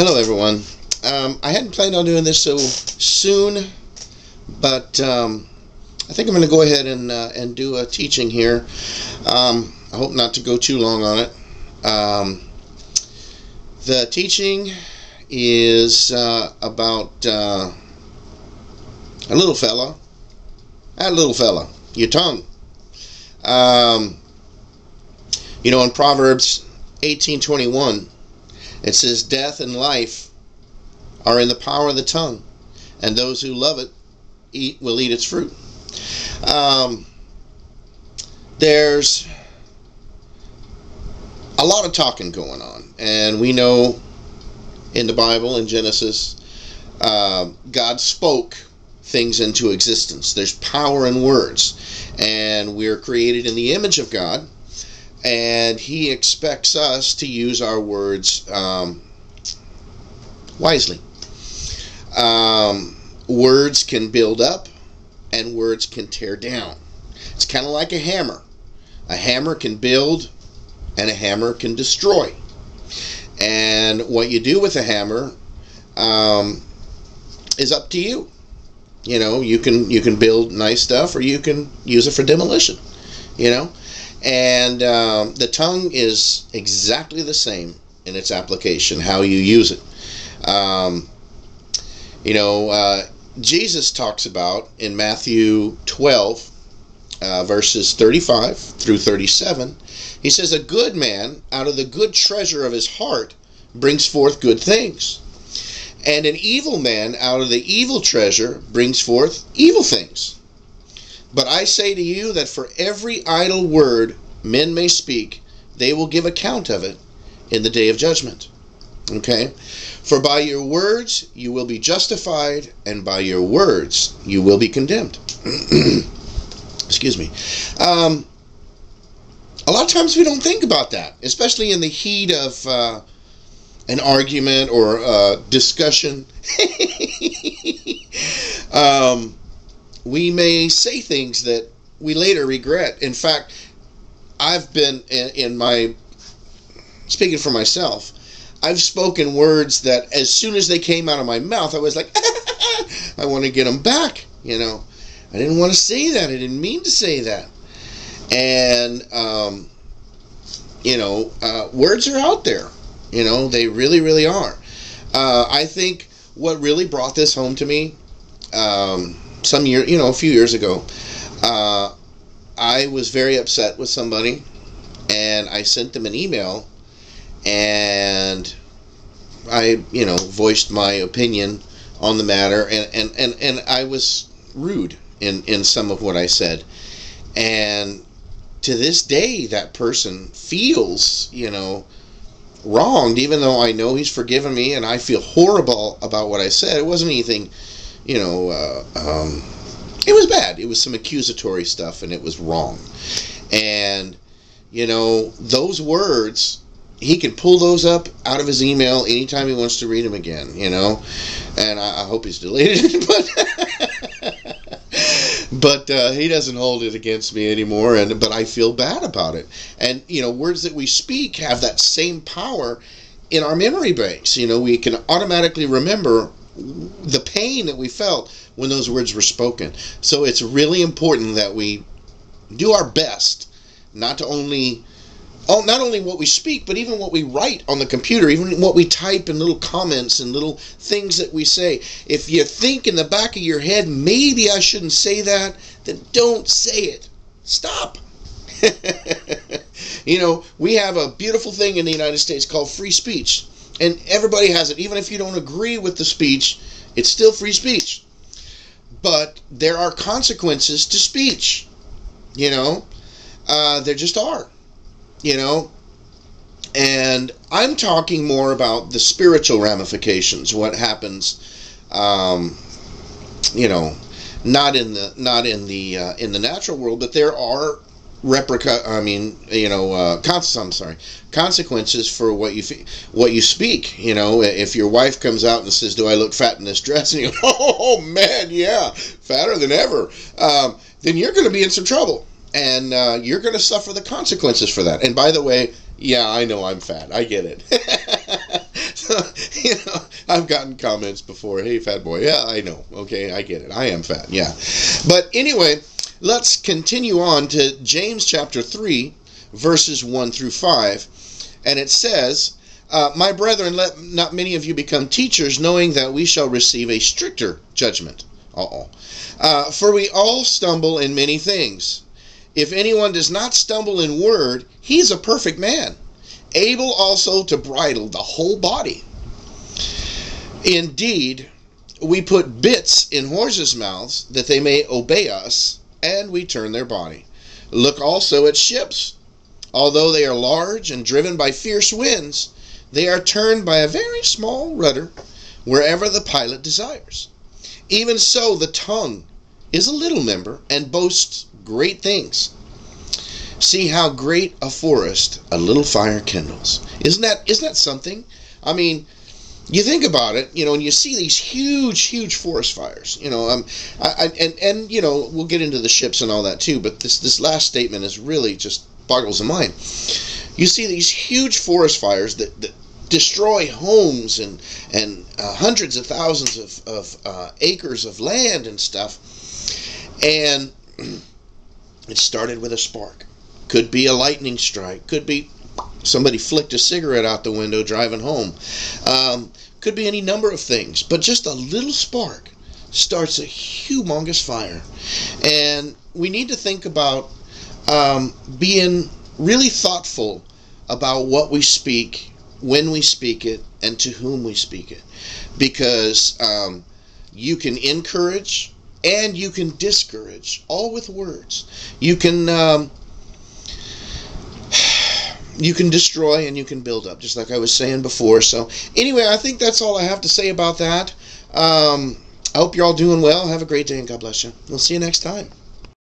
Hello, everyone. I hadn't planned on doing this so soon, but I think I'm going to go ahead and do a teaching here. I hope not to go too long on it. The teaching is about a little fella. That little fella, your tongue. In Proverbs 18:21, it says, "Death and life are in the power of the tongue, and those who love it will eat its fruit." There's a lot of talking going on, and we know in the Bible, in Genesis, God spoke things into existence. There's power in words, and we're created in the image of God, and He expects us to use our words wisely. Words can build up, and words can tear down. It's kind of like a hammer. A hammer can build, and a hammer can destroy. And what you do with a hammer is up to you. You can build nice stuff, or you can use it for demolition. And the tongue is exactly the same in its application, how you use it. Jesus talks about in Matthew 12, verses 35 through 37, he says, "A good man out of the good treasure of his heart brings forth good things, and an evil man out of the evil treasure brings forth evil things. But I say to you that for every idle word men may speak, they will give account of it in the day of judgment." Okay? "For by your words you will be justified, and by your words you will be condemned." Excuse me. A lot of times we don't think about that, especially in the heat of an argument or discussion. We may say things that we later regret. In fact, I've been speaking for myself, I've spoken words that as soon as they came out of my mouth, I was like, I want to get them back. I didn't want to say that. I didn't mean to say that. And, words are out there. They really, really are. I think what really brought this home to me, a few years ago, I was very upset with somebody, and I sent them an email, and I, voiced my opinion on the matter, and I was rude in some of what I said. And to this day, that person feels, wronged, even though I know he's forgiven me, and I feel horrible about what I said. It wasn't anything, it was bad. It was some accusatory stuff, and it was wrong. And, those words, he can pull those up out of his email anytime he wants to read them again, and I hope he's deleted it, but he doesn't hold it against me anymore, but I feel bad about it. And, words that we speak have that same power in our memory banks. We can automatically remember the pain that we felt when those words were spoken. So it's really important that we do our best not only what we speak, but even what we write on the computer, even what we type in little comments and little things that we say. If you think in the back of your head, maybe I shouldn't say that, then don't say it. Stop. We have a beautiful thing in the United States called free speech, and everybody has it. Even if you don't agree with the speech, it's still free speech. But there are consequences to speech. There just are. And I'm talking more about the spiritual ramifications, what happens, not in the natural world, but there are consequences for what you speak. If your wife comes out and says, "Do I look fat in this dress?" and you go, "Oh man, yeah, fatter than ever," then you're going to be in some trouble. And you're going to suffer the consequences for that. And by the way, yeah, I know I'm fat. I get it. I've gotten comments before. Hey, fat boy. Yeah, I know. Okay, I get it. I am fat. Yeah. But anyway, let's continue on to James chapter 3, verses 1 through 5. And it says, my brethren, let not many of you become teachers, knowing that we shall receive a stricter judgment. For we all stumble in many things. If anyone does not stumble in word, he is a perfect man, able also to bridle the whole body. Indeed, we put bits in horses' mouths, that they may obey us, and we turn their body. Look also at ships. Although they are large and driven by fierce winds, they are turned by a very small rudder, wherever the pilot desires. Even so, the tongue is a little member, and boasts great things. See how great a forest a little fire kindles. Isn't that something? I mean, you think about it, and you see these huge forest fires, we'll get into the ships and all that too, but this last statement is really just boggles the mind. You see these huge forest fires that destroy homes and hundreds of thousands of acres of land and stuff, and it started with a spark. Could be a lightning strike. Could be somebody flicked a cigarette out the window driving home. Could be any number of things. But just a little spark starts a humongous fire. And we need to think about being really thoughtful about what we speak, when we speak it, and to whom we speak it. Because you can encourage and you can discourage, all with words. You can destroy and you can build up, just like I was saying before. So anyway, I think that's all I have to say about that. I hope you're all doing well. Have a great day and God bless you. We'll see you next time.